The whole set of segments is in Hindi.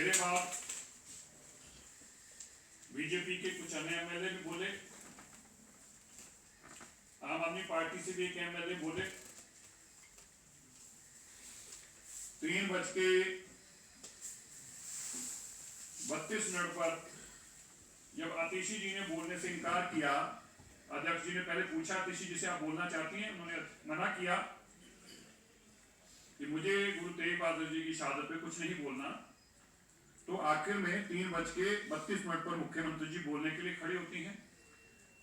मेरे बाद बीजेपी के कुछ अन्य एमएलए भी बोले, आम आदमी पार्टी से भी एक एमएलए बोले। 3:32 पर जब आतिशी जी ने बोलने से इनकार किया, अध्यक्ष जी ने पहले पूछा आतिशी जी से आप बोलना चाहती हैं, उन्होंने मना किया कि मुझे गुरु तेग बहादुर जी की शहादत पे कुछ नहीं बोलना। तो आखिर में 3:32 पर मुख्यमंत्री जी बोलने के लिए खड़ी होती हैं।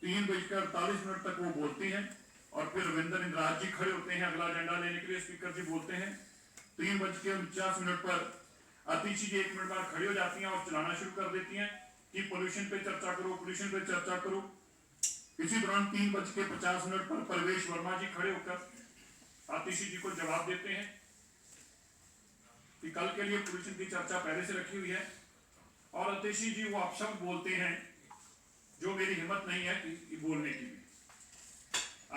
3:48 तक वो बोलती हैं और फिर रविंद्र इंद्राज जी खड़े होते हैं अगला एजेंडा लेने के लिए। स्पीकर जी बोलते हैं। 3:49 पर आतिशी जी 1 मिनट बाद खड़ी हो जाती हैं और चलाना शुरू कर देती हैं कि पोल्यूशन पे चर्चा करो, पोल्यूशन पे चर्चा करो। इसी दौरान 3:50 पर परवेश वर्मा जी खड़े होकर आतिशी जी को जवाब देते हैं कि कल के लिए पोल्यूशन की चर्चा पहले से रखी हुई है। और आतिशी जी वो अपशब्द बोलते हैं जो मेरी हिम्मत नहीं है कि बोलने की भी।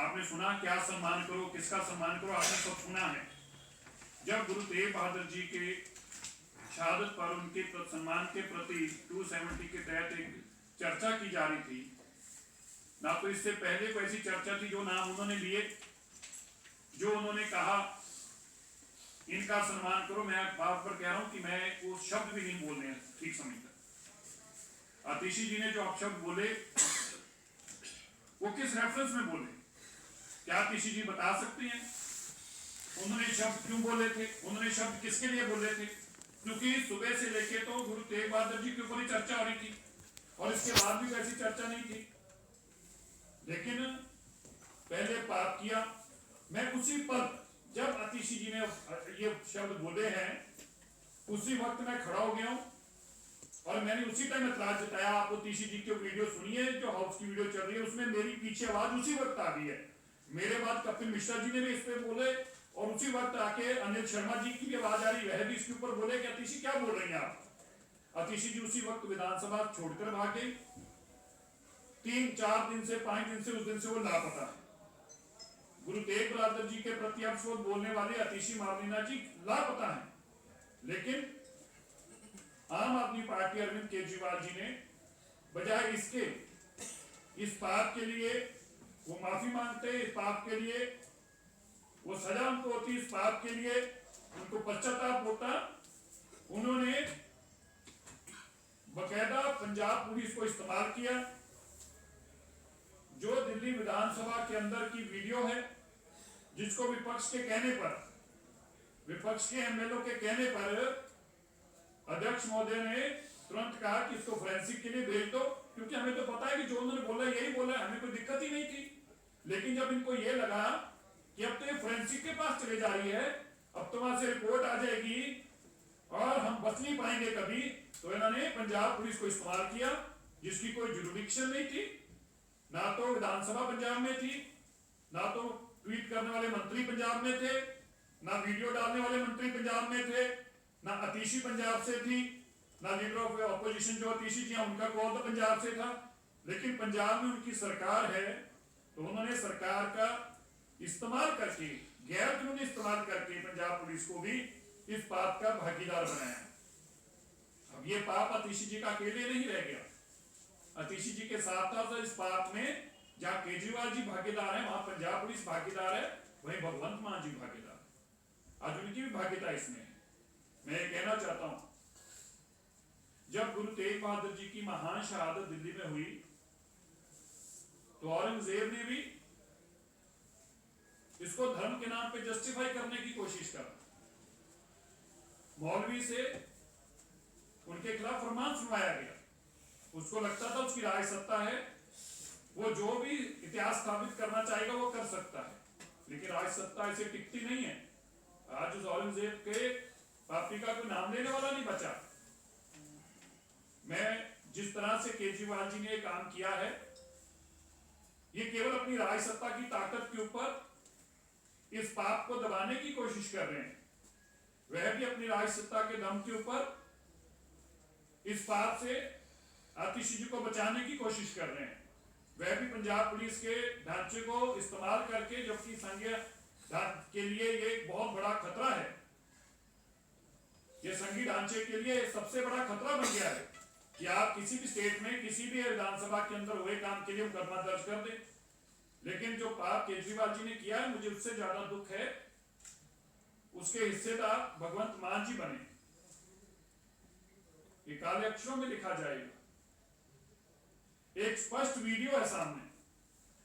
आपने सुना क्या सम्मान करो, किसका सम्मान करो, आपने सब सुना है। जब गुरु तेग बहादुर जी के शहादत पर उनके सम्मान के प्रति 270 के तहत एक चर्चा की जा रही थी, ना तो इससे पहले कोई ऐसी चर्चा थी जो नाम उन्होंने लिए, जो उन्होंने कहा इनका सम्मान करो। मैं बात पर कह रहा हूं कि मैं वो शब्द भी नहीं बोलने हैं ठीक समय तक। आतिशी जी ने जो अपशब्द बोले वो किस रेफरेंस में बोले, क्या आतिशी जी बता सकते हैं उन्होंने शब्द क्यों बोले थे, उन्होंने शब्द किसके लिए बोले थे? क्योंकि सुबह से लेके तो गुरु तेग बहादुर जी के ऊपर ही चर्चा हो रही थी और इसके बाद भी वैसी चर्चा नहीं थी। लेकिन पहले पाप किया। मैं उसी पर जब आतिशी जी ने ये शब्द बोले हैं उसी वक्त मैं खड़ा हो गया हूं और मैंने उसी टाइम एतराज जताया। आप आतिशी जी की वीडियो सुनिए जो हाउस की वीडियो चल रही है, उसमें मेरी पीछे आवाज उसी वक्त आ गई है। मेरे बाद कपिल मिश्रा जी ने भी इस पे बोले और उसी वक्त आके अनिल शर्मा जी की भी आवाज आ रही, वह भी इसके ऊपर बोले कि आतिशी क्या बोल रही हैं आप। आतिशी जी उसी वक्त विधानसभा छोड़कर भाग गई। 3-4 दिन से 5 दिन से उस दिन से वो लापता है। गुरु तेग बहादुर जी के प्रति अपशब्द बोलने वाले आतिशी मारलीना जी लापता है। लेकिन आम आदमी पार्टी अरविंद केजरीवाल जी ने बजाय इसके इस पाप के लिए वो माफी मांगते, इस पाप के लिए वो सजा उनको होती, इस पाप के लिए उनको पश्चाताप होता, उन्होंने बकायदा पंजाब पुलिस को इस्तेमाल किया। जो दिल्ली विधानसभा के अंदर की वीडियो है जिसको विपक्ष के कहने पर, विपक्ष के एमएलए के कहने पर अध्यक्ष महोदय ने तुरंत कहा कि इसको फोरेंसिक के लिए भेज दो, क्योंकि हमें तो पता है कि जो उन्होंने बोला यही बोला, हमें कोई दिक्कत ही नहीं थी। लेकिन जब इनको ये लगा कि अब तो ये फोरेंसिक के पास चले जा रही है, अब तो वहां से रिपोर्ट आ जाएगी और हम बच नहीं पाएंगे कभी, तो इन्होंने पंजाब पुलिस को इस्तेमाल किया जिसकी कोई जुरिडिक्शन नहीं थी। ना तो विधानसभा पंजाब में थी, ना तो ट्वीट करने वाले मंत्री पंजाब में थे, ना वीडियो डालने वाले मंत्री पंजाब में थे, ना आतिशी पंजाब से थी, ना लीडर ऑफ ऑपोजिशन जो आतिशी जी उनका कॉल तो पंजाब से था। लेकिन पंजाब में उनकी सरकार है तो उन्होंने सरकार का इस्तेमाल करके, गैर कानूनी इस्तेमाल करके पंजाब पुलिस को भी इस पाप का भागीदार बनाया। अब ये पाप आतिशी जी का अकेले नहीं रह गया, आतिशी जी के साथ साथ इस पाप में जहां केजरीवाल जी भागीदार है वहां पंजाब पुलिस भागीदार है, वहीं भगवंत मान जी भागीदार, आज उनकी भी भागीदार इसमें है। मैं ये कहना चाहता हूं जब गुरु तेग बहादुर जी की महान शहादत दिल्ली में हुई तो औरंगजेब ने भी इसको धर्म के नाम पे जस्टिफाई करने की कोशिश करा। मौलवी से उनके खिलाफ फरमान सुनवाया गया। उसको लगता था उसकी राज सत्ता है, वो जो भी इतिहास स्थापित करना चाहेगा वो कर सकता है, लेकिन राज सत्ता ऐसे टिकती नहीं है। आज उस औरंगजेब के पापी का कोई नाम लेने वाला नहीं बचा। मैं जिस तरह से केजरीवाल जी ने काम किया है, ये केवल अपनी राज सत्ता की ताकत के ऊपर इस पाप को दबाने की कोशिश कर रहे हैं। वह भी अपनी राज सत्ता के दम के ऊपर इस पाप से आतिशी जी को बचाने की कोशिश कर रहे हैं। वह भी पंजाब पुलिस के ढांचे को इस्तेमाल करके, जबकि संघीय के लिए ये एक बहुत बड़ा खतरा है। ये संघीय ढांचे के लिए सबसे बड़ा खतरा बन गया है कि आप किसी भी स्टेट में किसी भी विधानसभा के अंदर हुए काम के लिए मुकदमा दर्ज कर दे। लेकिन जो पाप केजरीवाल जी ने किया है, मुझे उससे ज्यादा दुख है उसके हिस्सेदार भगवंत मान जी बने। ये काले अक्षरों में लिखा जाएगा। एक स्पष्ट वीडियो है सामने,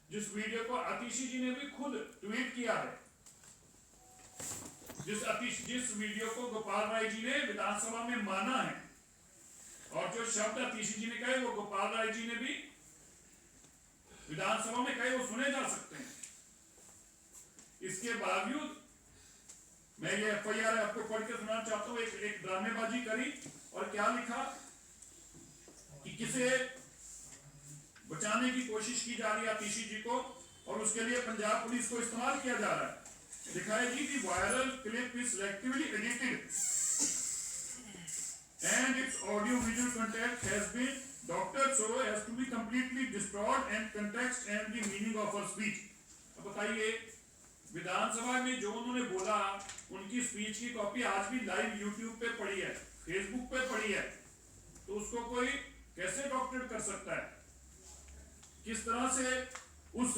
जिस वीडियो को आतिशी जी ने भी खुद ट्वीट किया है, जिस वीडियो को गोपाल राय जी ने विधानसभा में माना है, और जो शब्द आतिशी जी ने कहे वो गोपाल राय जी ने भी विधानसभा में कहे, वो सुने जा सकते हैं। इसके बावजूद मैं ये एफआईआर आपको पढ़ के सुनाना चाहता हूं। एक ड्रामेबाजी करी और क्या लिखा कि किसे बचाने की कोशिश की जा रही है आतिशी जी को, और उसके लिए पंजाब पुलिस को इस्तेमाल किया जा रहा है। लिखा है जी, the viral clip is selectively edited and its audio visual content has been doctored so as to be completely distorted and context and the meaning of her speech। अब बताइए, विधानसभा में जो उन्होंने बोला उनकी स्पीच की कॉपी आज भी लाइव यूट्यूब पे पड़ी है, फेसबुक पे पड़ी है, तो उसको कोई कैसे डॉक्टरेट कर सकता है? किस तरह से उस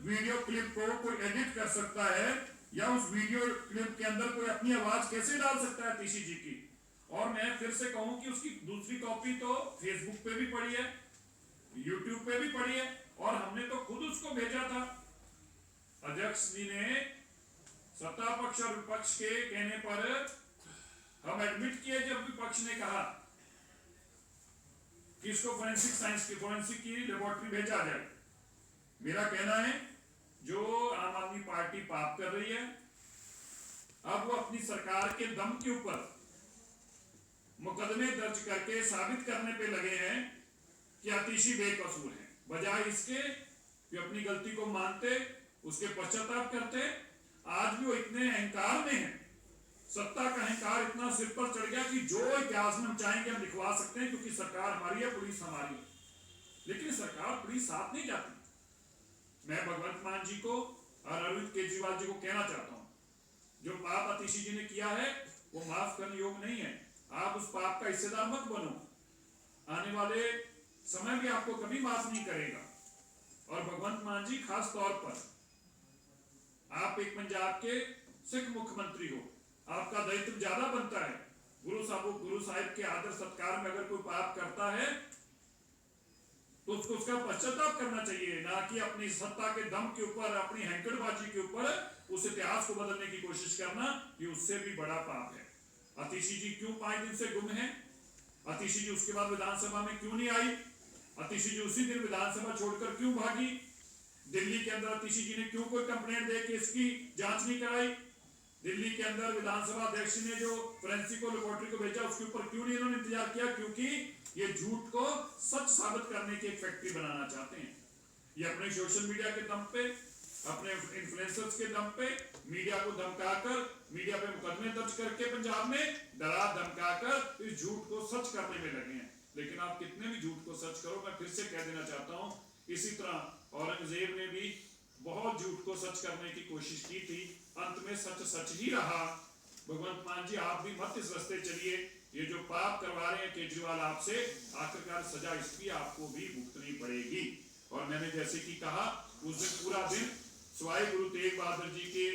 वीडियो क्लिप को कोई एडिट कर सकता है, या उस वीडियो क्लिप के अंदर कोई अपनी आवाज कैसे डाल सकता है आतिशी जी की? और मैं फिर से कहूं कि उसकी दूसरी कॉपी तो फेसबुक पे भी पड़ी है, यूट्यूब पे भी पड़ी है, और हमने तो खुद उसको भेजा था। अध्यक्ष जी ने सत्ता पक्ष और विपक्ष के कहने पर हम एडमिट किए, जब विपक्ष ने कहा कि इसको फोरेंसिक की लेबोरेटरी भेजा जाए। मेरा कहना है, जो आम आदमी पार्टी पाप कर रही है, अब वो अपनी सरकार के दम के ऊपर मुकदमे दर्ज करके साबित करने पे लगे हैं कि आतिशी बेकसूर है, बजाय इसके कि अपनी गलती को मानते, उसके पश्चाताप करते। आज भी वो इतने अहंकार में हैं, सत्ता का अहंकार इतना सिर पर चढ़ गया कि जो इतिहास में हम चाहेंगे हम लिखवा सकते हैं, क्योंकि सरकार हमारी है, पुलिस हमारी है। लेकिन सरकार पुलिस साथ नहीं जाती। मैं भगवंत मान जी को और अरविंद केजरीवाल जी को कहना चाहता हूं, जो पाप आतिशी जी ने किया है वो माफ करने योग्य नहीं है। आप उस पाप का हिस्सेदार मत बनो, आने वाले समय भी आपको कभी माफ नहीं करेगा। और भगवंत मान जी, खास तौर पर आप एक पंजाब के सिख मुख्यमंत्री हो, आपका दायित्व ज्यादा बनता है। गुरु साहिब के आदर सत्कार में अगर कोई पाप करता है तो उसको उसका पश्चाताप करना चाहिए, ना कि अपनी सत्ता के दम के ऊपर, अपनी हैंकड़बाजी के ऊपर उस इतिहास को बदलने की कोशिश करना, ये उससे भी बड़ा पाप है। आतिशी जी क्यों 5 दिन से गुम है? आतिशी जी उसके बाद विधानसभा में क्यों नहीं आई? आतिशी जी उसी दिन विधानसभा छोड़कर क्यों भागी? दिल्ली के अंदर आतिशी जी ने क्यों कोई कंप्लेंट दे के इसकी जांच नहीं कराई? दिल्ली के अंदर विधानसभा अध्यक्ष ने जो फोरेंसिक लेबोरेटरी को भेजा, उसके ऊपर क्यों नहीं इन्होंने इंतजार किया? क्योंकि ये झूठ को सच साबित करने की एक फैक्ट्री बनाना चाहते हैं। ये अपने सोशल मीडिया के दम पे, अपने इन्फ्लुएंसर्स के दम पे, मीडिया को धमकाकर, मीडिया पे मुकदमे दर्ज करके पंजाब में डरा धमकाकर इस झूठ को सच करने में लगे हैं। लेकिन आप कितने भी झूठ को सच करो, मैं फिर से कह देना चाहता हूं, इसी तरह औरंगजेब ने भी बहुत झूठ को सच करने की कोशिश की थी, अंत में सच सच ही रहा। भगवंत मान जी, आप भी मत इस रास्ते चलिए। ये जो पाप करवा रहे हैं केजरीवाल आपसे, आखिरकार सजा इसकी आपको भी भुगतनी पड़ेगी। और मैंने जैसे कि कहा, उस दिन पूरा दिन स्वाई गुरु तेग बहादुर जी के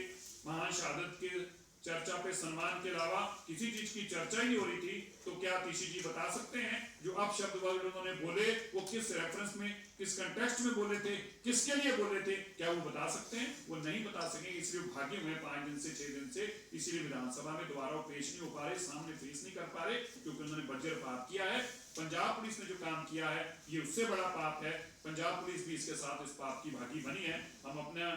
महान शहादत के चर्चा पे सम्मान के अलावा किसी चीज की चर्चा ही नहीं हो रही थी। तो क्या आतिशी जी बता सकते हैं जो अपशब्द वर्ड उन्होंने बोले वो किस रेफरेंस में, किस कंटेक्स्ट में बोले थे, किसके लिए बोले थे? क्या वो बता सकते हैं? वो नहीं बता सकेंगे, इसलिए भागे हुए 5 दिन से 6 दिन से, इसीलिए विधानसभा में दोबारा पेश नहीं हो पा रहे, सामने पेश नहीं कर पा रहे, क्योंकि उन्होंने बज्जर पाप किया है। पंजाब पुलिस ने जो काम किया है ये उससे बड़ा पाप है। पंजाब पुलिस भी इसके साथ इस पाप की भागी बनी है। हम अपने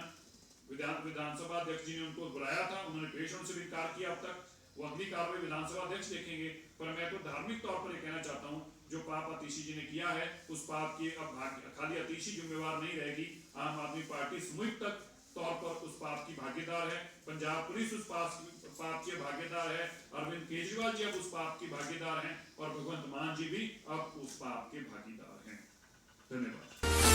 विधानसभा अध्यक्ष जी ने उनको बुलाया था, उन्होंने पेश होने से भी इनकार किया। अब तक वो अगली कार्रवाई विधानसभा अध्यक्ष देखेंगे। पर मैं तो धार्मिक तौर पर कहना चाहता हूं, जो पाप आतिशी जी ने किया है उस पाप की अब खाली आतिशी जिम्मेवार नहीं रहेगी, आम आदमी पार्टी सामूहिक तौर पर उस पाप की भागीदार है। पंजाब पुलिस उस पाप की भागीदार है, अरविंद केजरीवाल जी अब उस पाप की भागीदार हैं, और भगवंत मान जी भी अब उस पाप के भागीदार हैं। धन्यवाद।